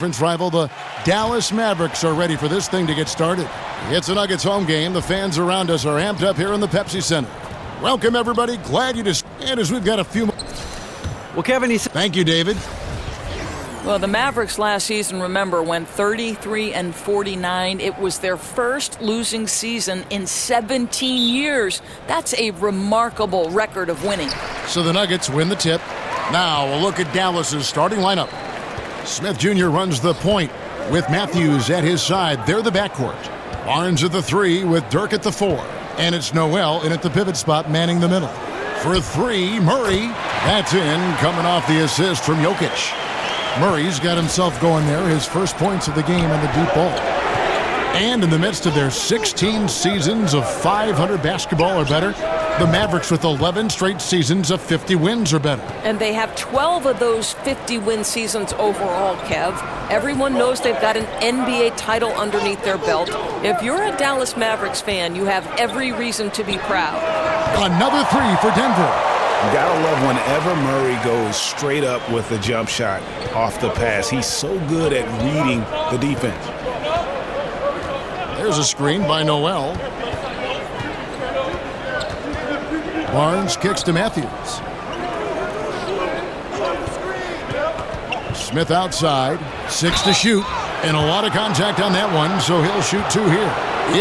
Conference rival, the Dallas Mavericks, are ready for this thing to get started. It's a Nuggets home game. The fans around us are amped up here in the Pepsi Center. Welcome, everybody. Glad you just... And as we've got a few more... Well, Kevin, Thank you, David. Well, the Mavericks last season, remember, went 33-49. It was their first losing season in 17 years. That's a remarkable record of winning. So the Nuggets win the tip. Now a look at Dallas's starting lineup. Smith Jr. runs the point with Matthews at his side. They're the backcourt. Barnes at the 3 with Dirk at the 4. And it's Noel in at the pivot spot manning the middle. For 3, Murray. That's in, coming off the assist from Jokic. Murray's got himself going there, his first points of the game on the deep ball. And in the midst of their 16 seasons of 500 basketball or better, the Mavericks with 11 straight seasons of 50 wins or better. And they have 12 of those 50-win seasons overall, Kev. Everyone knows they've got an NBA title underneath their belt. If you're a Dallas Mavericks fan, you have every reason to be proud. Another 3 for Denver. You gotta love whenever Murray goes straight up with the jump shot off the pass. He's so good at reading the defense. There's a screen by Noel. Barnes kicks to Matthews. Smith outside, 6 to shoot, and a lot of contact on that one, so he'll shoot 2 here.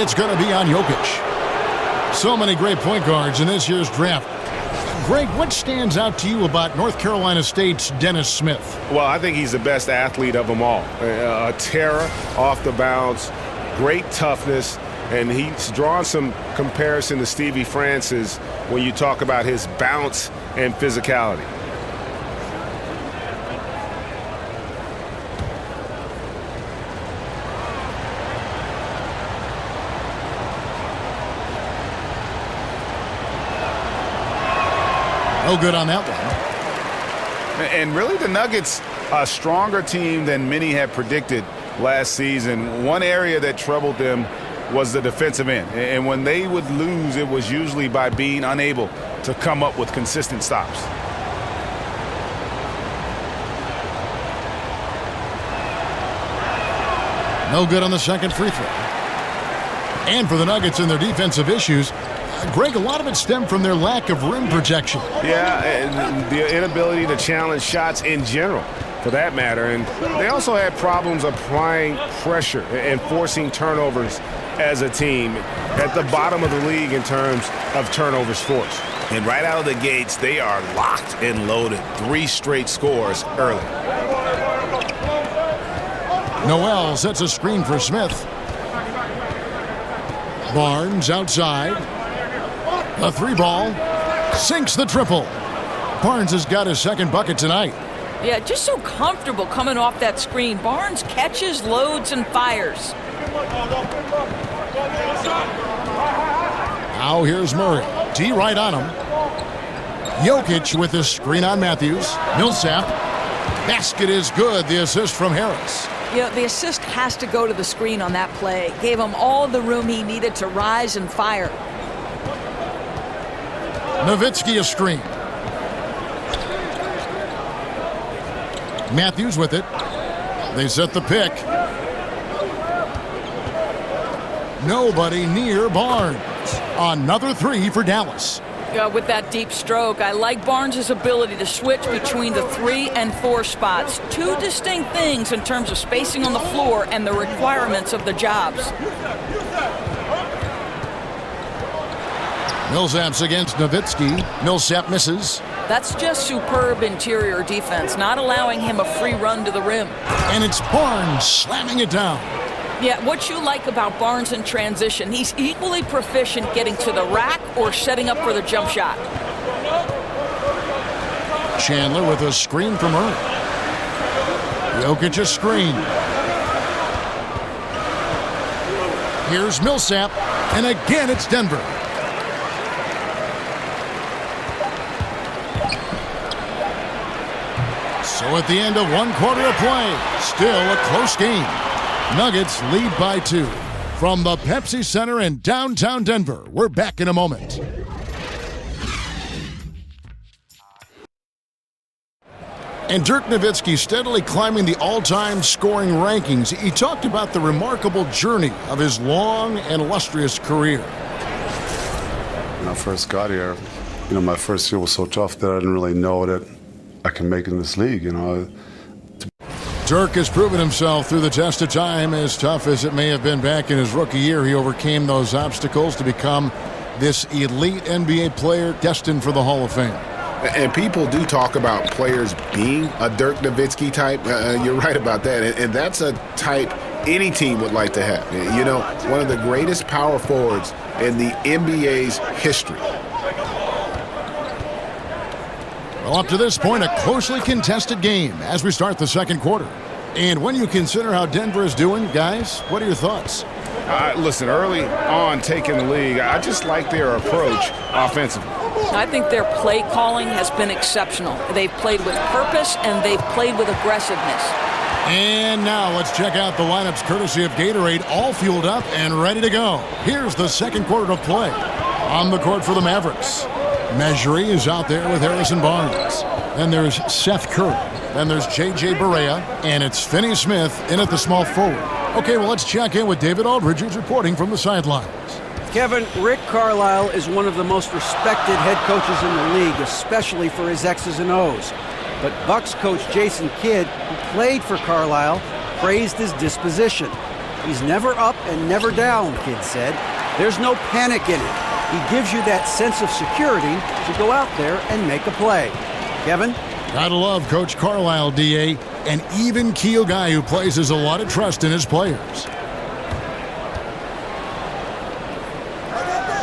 It's going to be on Jokic. So many great point guards in this year's draft. Greg, what stands out to you about North Carolina State's Dennis Smith? Well, I think he's the best athlete of them all. A terror off the bounce, great toughness, and he's drawn some comparison to Stevie Francis when you talk about his bounce and physicality. No good on that one. And really the Nuggets, a stronger team than many had predicted last season. One area that troubled them was the defensive end. And when they would lose, it was usually by being unable to come up with consistent stops. No good on the second free throw. And for the Nuggets and their defensive issues, Greg, a lot of it stemmed from their lack of rim protection. Yeah, and the inability to challenge shots in general, for that matter. And they also had problems applying pressure and forcing turnovers as a team, at the bottom of the league in terms of turnovers forced. And right out of the gates, they are locked and loaded. 3 straight scores early. Noel sets a screen for Smith. Barnes outside. A 3 ball. Sinks the triple. Barnes has got his second bucket tonight. Yeah, just so comfortable coming off that screen. Barnes catches, loads, and fires. Now here's Murray. T right on him. Jokic with the screen on Matthews. Millsap. Basket is good. The assist from Harris. Yeah, the assist has to go to the screen on that play. Gave him all the room he needed to rise and fire. Nowitzki a screen. Matthews with it. They set the pick. Nobody near Barnes. Another 3 for Dallas. With that deep stroke, I like Barnes' ability to switch between the 3 and 4 spots. 2 distinct things in terms of spacing on the floor and the requirements of the jobs. Millsap's against Nowitzki. Millsap misses. That's just superb interior defense, not allowing him a free run to the rim. And it's Barnes slamming it down. Yeah, what you like about Barnes in transition, he's equally proficient getting to the rack or setting up for the jump shot. Chandler with a screen from Murray. Jokic a screen. Here's Millsap, and again it's Denver. So at the end of 1 quarter of play, still a close game. Nuggets lead by 2. From the Pepsi Center in downtown Denver, we're back in a moment. And Dirk Nowitzki steadily climbing the all-time scoring rankings. He talked about the remarkable journey of his long and illustrious career. When I first got here, my first year was so tough that I didn't really know that I can make it in this league, Dirk has proven himself through the test of time. As tough as it may have been back in his rookie year, he overcame those obstacles to become this elite NBA player destined for the Hall of Fame. And people do talk about players being a Dirk Nowitzki type. You're right about that. And that's a type any team would like to have. One of the greatest power forwards in the NBA's history. Well, up to this point, a closely contested game as we start the second quarter. And when you consider how Denver is doing, guys, what are your thoughts? Listen, early on taking the league, I just like their approach offensively. I think their play calling has been exceptional. They've played with purpose and they've played with aggressiveness. And now let's check out the lineups courtesy of Gatorade, all fueled up and ready to go. Here's the second quarter of play. On the court for the Mavericks, Mejri is out there with Harrison Barnes. Then there's Seth Curry. Then there's J.J. Barea. And it's Finney Smith in at the small forward. Okay, well, let's check in with David Aldridge, who's reporting from the sidelines. Kevin, Rick Carlisle is one of the most respected head coaches in the league, especially for his X's and O's. But Bucks coach Jason Kidd, who played for Carlisle, praised his disposition. He's never up and never down, Kidd said. There's no panic in it. He gives you that sense of security to go out there and make a play. Kevin? Gotta love Coach Carlisle, D.A., an even-keel guy who places a lot of trust in his players.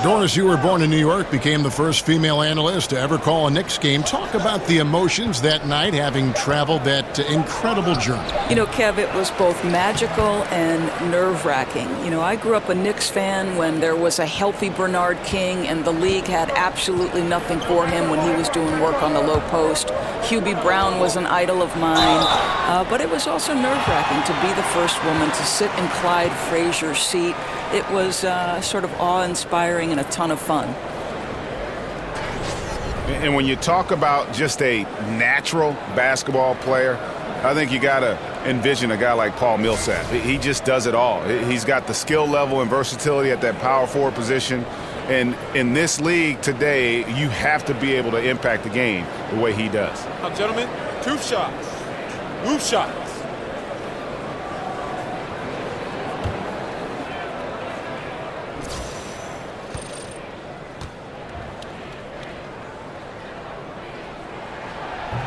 Doris, you were born in New York, became the first female analyst to ever call a Knicks game. Talk about the emotions that night, having traveled that incredible journey. Kev, it was both magical and nerve-wracking. I grew up a Knicks fan when there was a healthy Bernard King, and the league had absolutely nothing for him when he was doing work on the low post. Hubie Brown was an idol of mine, but it was also nerve-wracking to be the first woman to sit in Clyde Frazier's seat. It was sort of awe-inspiring and a ton of fun. And when you talk about just a natural basketball player, I think you got to envision a guy like Paul Millsap. He just does it all. He's got the skill level and versatility at that power forward position. And in this league today, you have to be able to impact the game the way he does. Now, gentlemen, two shots. Move shots.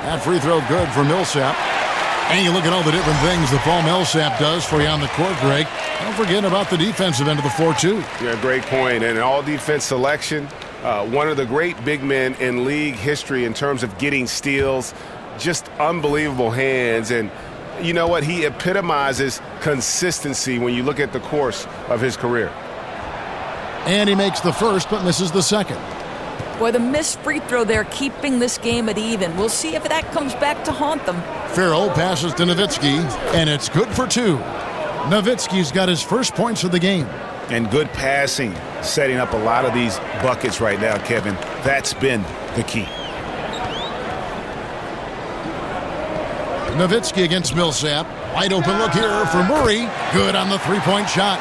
That free throw good for Millsap. And you look at all the different things that Paul Millsap does for you on the court, Greg. Don't forget about the defensive end of the floor, too. Yeah, great point. And an all-defense selection, one of the great big men in league history in terms of getting steals, just unbelievable hands. And you know what? He epitomizes consistency when you look at the course of his career. And he makes the first but misses the second. Boy, the missed free throw there keeping this game at even. We'll see if that comes back to haunt them. Farrell passes to Nowitzki, and it's good for two. Nowitzki's got his first points of the game. And good passing, setting up a lot of these buckets right now, Kevin. That's been the key. Nowitzki against Millsap. Wide open look here for Murray. Good on the three-point shot.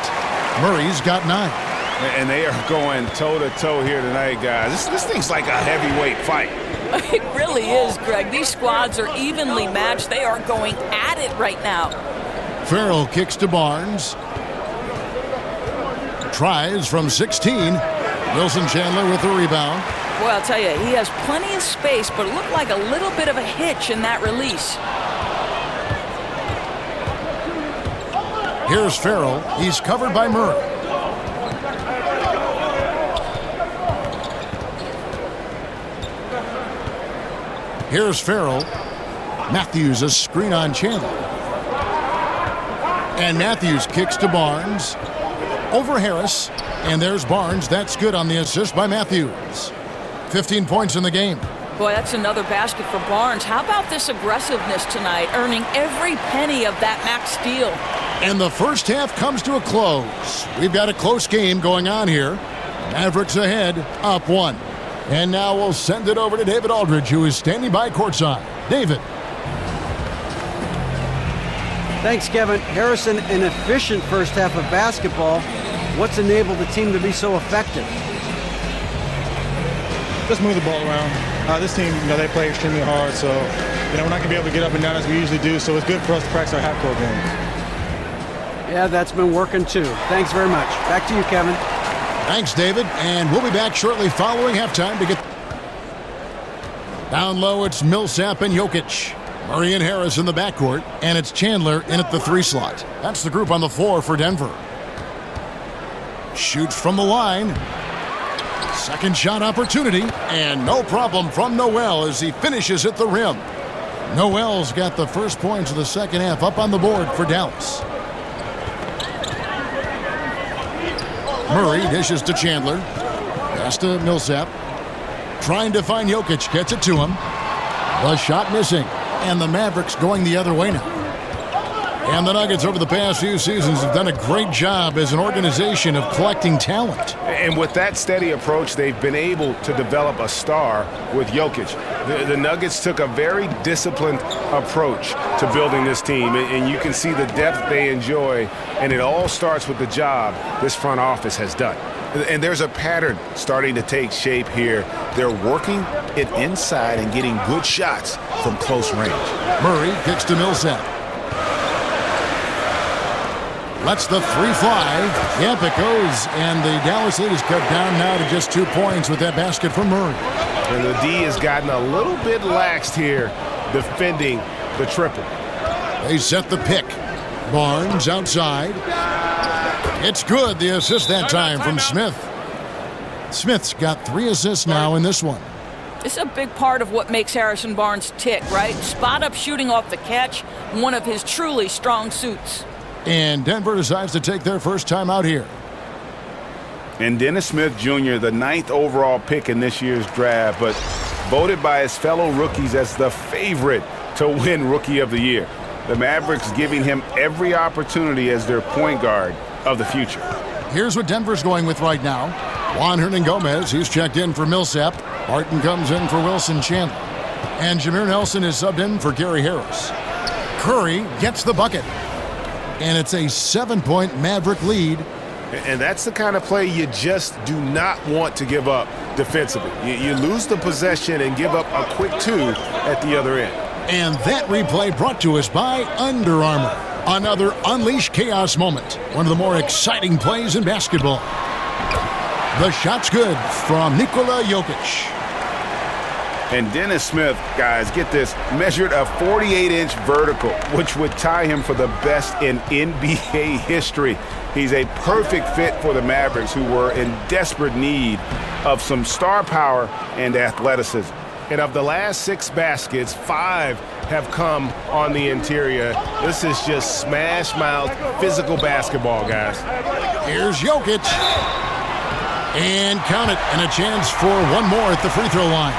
Murray's got 9. And they are going toe-to-toe here tonight, guys. This thing's like a heavyweight fight. It really is, Greg. These squads are evenly matched. They are going at it right now. Farrell kicks to Barnes. Tries from 16. Wilson Chandler with the rebound. Boy, I'll tell you, he has plenty of space, but it looked like a little bit of a hitch in that release. Here's Farrell. He's covered by Murray. Here's Farrell. Matthews, a screen on Chandler. And Matthews kicks to Barnes. Over Harris. And there's Barnes. That's good on the assist by Matthews. 15 points in the game. Boy, that's another basket for Barnes. How about this aggressiveness tonight, earning every penny of that max steal? And the first half comes to a close. We've got a close game going on here. Mavericks ahead, up 1. And now we'll send it over to David Aldridge, who is standing by courtside. David. Thanks, Kevin. Harrison, an efficient first half of basketball. What's enabled the team to be so effective? Just move the ball around. This team, they play extremely hard, so, we're not going to be able to get up and down as we usually do, so it's good for us to practice our half-court games. Yeah, that's been working too. Thanks very much. Back to you, Kevin. Thanks, David. And we'll be back shortly following halftime to get... Down low, it's Millsap and Jokic. Murray and Harris in the backcourt, and it's Chandler in at the 3 slot. That's the group on the floor for Denver. Shoots from the line. Second shot opportunity, and no problem from Noel as he finishes at the rim. Noel's got the first points of the second half up on the board for Dallas. Murray dishes to Chandler. Pass to Millsap. Trying to find Jokic, gets it to him. The shot missing, and the Mavericks going the other way now. And the Nuggets over the past few seasons have done a great job as an organization of collecting talent. And with that steady approach, they've been able to develop a star with Jokic. The Nuggets took a very disciplined approach to building this team, and you can see the depth they enjoy, and it all starts with the job this front office has done. And there's a pattern starting to take shape here. They're working it inside and getting good shots from close range. Murray kicks to Millsap. Lets the 3 fly. Yep, it goes. And the Dallas lead is cut down now to just 2 points with that basket from Murray. And the D has gotten a little bit laxed here defending the triple. They set the pick. Barnes outside. It's good. The assist that time from Smith. Smith's got 3 assists now in this one. This is a big part of what makes Harrison Barnes tick, right? Spot-up shooting off the catch, one of his truly strong suits. And Denver decides to take their first time out here. And Dennis Smith Jr., the 9th overall pick in this year's draft, but voted by his fellow rookies as the favorite to win Rookie of the Year. The Mavericks giving him every opportunity as their point guard of the future. Here's what Denver's going with right now. Juan Hernan-Gomez, he's checked in for Millsap. Barton comes in for Wilson Chandler. And Jameer Nelson is subbed in for Gary Harris. Curry gets the bucket. And it's a 7-point Maverick lead. And that's the kind of play you just do not want to give up defensively. You lose the possession and give up a quick 2 at the other end. And that replay brought to us by Under Armour. Another Unleash Chaos moment. One of the more exciting plays in basketball. The shot's good from Nikola Jokic. And Dennis Smith, guys, get this, measured a 48-inch vertical, which would tie him for the best in NBA history. He's a perfect fit for the Mavericks, who were in desperate need of some star power and athleticism. And of the last 6 baskets, 5 have come on the interior. This is just smash-mouth physical basketball, guys. Here's Jokic. And count it, and a chance for one more at the free throw line.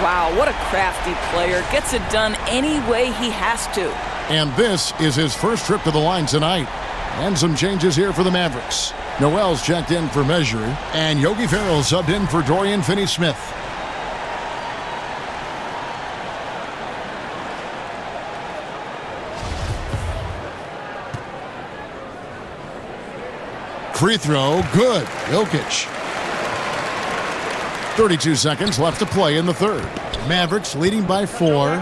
Wow, what a crafty player. Gets it done any way he has to. And this is his first trip to the line tonight. And some changes here for the Mavericks. Noel's checked in for Measury, and Yogi Ferrell subbed in for Dorian Finney-Smith. Free throw, good. Jokic. 32 seconds left to play in the third. Mavericks leading by 4.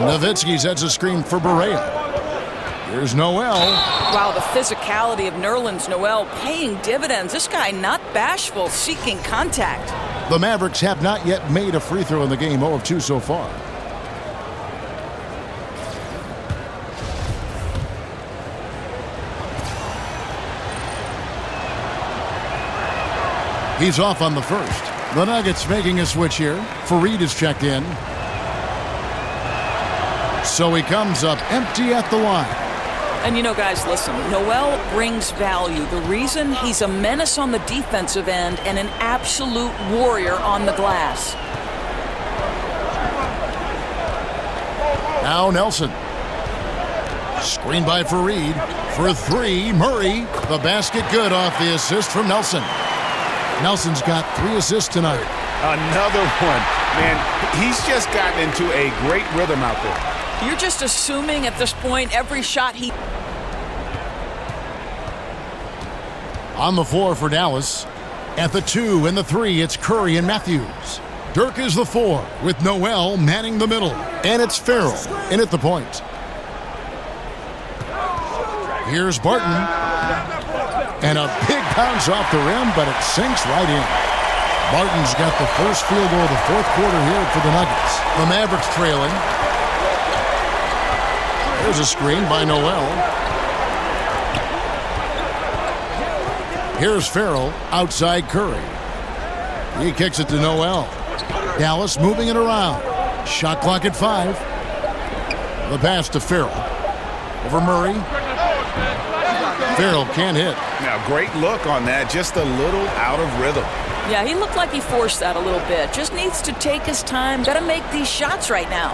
Nowitzki sets a screen for Barea. Here's Noel. Wow, the physicality of Nerlens Noel paying dividends. This guy not bashful, seeking contact. The Mavericks have not yet made a free throw in the game, 0 of 2 so far. He's off on the first. The Nuggets making a switch here. Fareed is checked in. So he comes up empty at the line. And you know, guys, listen, Noel brings value. The reason he's a menace on the defensive end and an absolute warrior on the glass. Now Nelson. Screen by Fareed. For 3, Murray. The basket good off the assist from Nelson. Nelson's got 3 assists tonight. Another one. Man, he's just gotten into a great rhythm out there. You're just assuming at this point every shot he... On the floor for Dallas. At the 2 and the 3, it's Curry and Matthews. Dirk is the 4, with Noel manning the middle. And it's Farrell in at the point. Here's Barton. And a big bounce off the rim, but it sinks right in. Barton's got the first field goal of the fourth quarter here for the Nuggets. The Mavericks trailing. There's a screen by Noel. Here's Farrell outside Curry. He kicks it to Noel. Dallas moving it around. Shot clock at 5. The pass to Farrell. Over Murray. Farrell can't hit. Now, great look on that. Just a little out of rhythm. Yeah, he looked like he forced that a little bit. Just needs to take his time. Got to make these shots right now.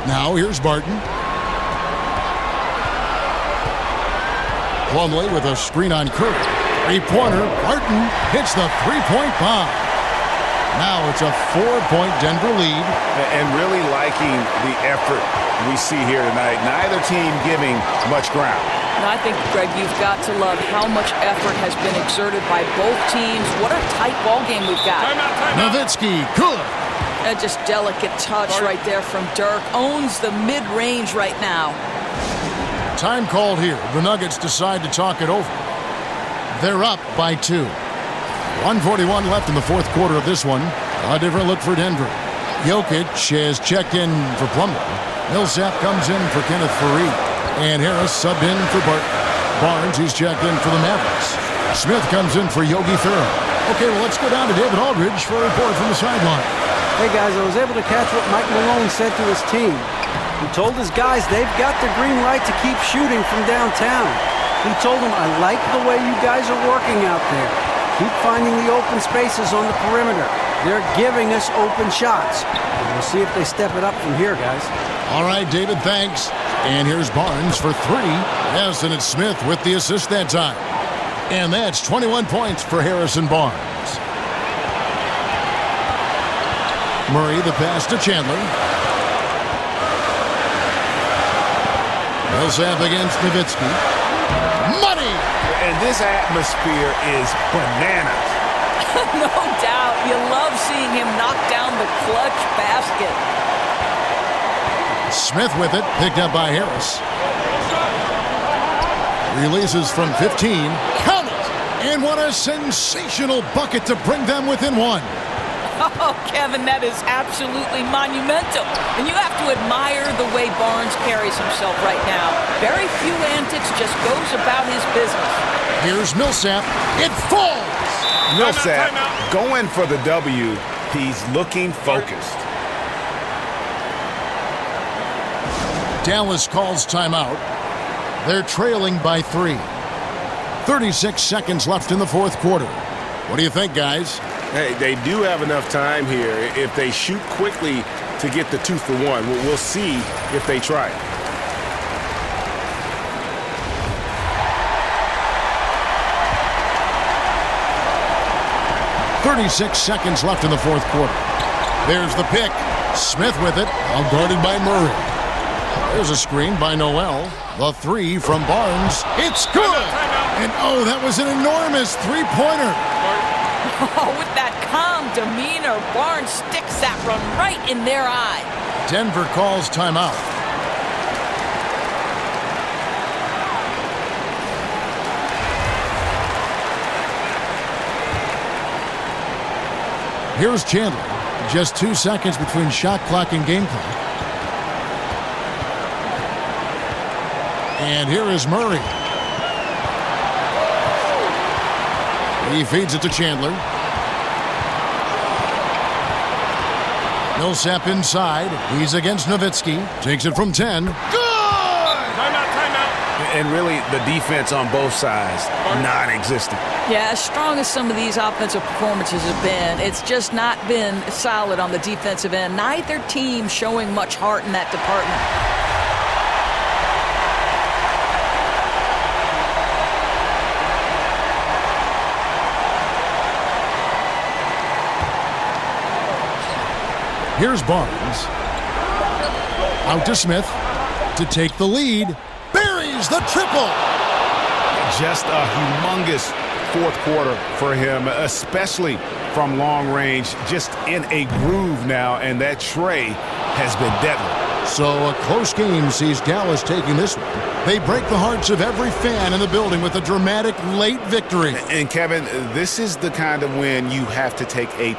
Now here's Barton. Plumlee with a screen on Curry. Three-pointer. Barton hits the three-point bomb. Now it's a 4-point Denver lead. And really liking the effort we see here tonight. Neither team giving much ground. Now, I think, Greg, you've got to love how much effort has been exerted by both teams. What a tight ball game we've got. Nowitzki, good. Just delicate touch right there from Dirk. Owns the mid-range right now. Time called here. The Nuggets decide to talk it over. They're up by 2. 1:41 left in the fourth quarter of this one. A different look for Denver. Jokic has checked in for Plumlee. Millsap comes in for Kenneth Faried. And Harris subbed in for Barnes. He's checked in for the Mavericks. Smith comes in for Yogi Ferrell. Okay, well, let's go down to David Aldridge for a report from the sideline. Hey, guys, I was able to catch what Mike Malone said to his team. He told his guys they've got the green light to keep shooting from downtown. He told them, I like the way you guys are working out there. Keep finding the open spaces on the perimeter. They're giving us open shots. We'll see if they step it up from here, guys. All right, David, thanks. And here's Barnes for 3. Yes, and it's Smith with the assist that time. And that's 21 points for Harrison Barnes. Murray, the pass to Chandler. Millsap against Nowitzki. Money! And this atmosphere is bananas. No doubt. You love seeing him knock down the clutch basket. Smith with it, picked up by Harris. Releases from 15. Count it! And what a sensational bucket to bring them within 1. Oh, Kevin, that is absolutely monumental. And you have to admire the way Barnes carries himself right now. Very few antics, just goes about his business. Here's Millsap. It falls! Millsap going for the W. He's looking focused. Dallas calls timeout. They're trailing by 3. 36 seconds left in the fourth quarter. What do you think, guys? Hey, they do have enough time here. If they shoot quickly to get the 2 for 1, we'll see if they try it. .36 seconds left in the fourth quarter. There's the pick. Smith with it, all guarded by Murray. There's a screen by Noel. The 3 from Barnes. It's good! And oh, that was an enormous three-pointer. Oh, with that calm demeanor, Barnes sticks that one right in their eye. Denver calls timeout. Here's Chandler. Just 2 seconds between shot clock and game clock. And here is Murray. He feeds it to Chandler. Millsap inside. He's against Nowitzki. Takes it from 10. Good! Timeout. And really, the defense on both sides, non-existent. Yeah, as strong as some of these offensive performances have been, it's just not been solid on the defensive end. Neither team showing much heart in that department. Here's Barnes. Out to Smith to take the lead. Buries the triple. Just a humongous fourth quarter for him, especially from long range. Just in a groove now, and that tray has been deadly. So a close game sees Dallas taking this one. They break the hearts of every fan in the building with a dramatic late victory. And Kevin, this is the kind of win you have to take a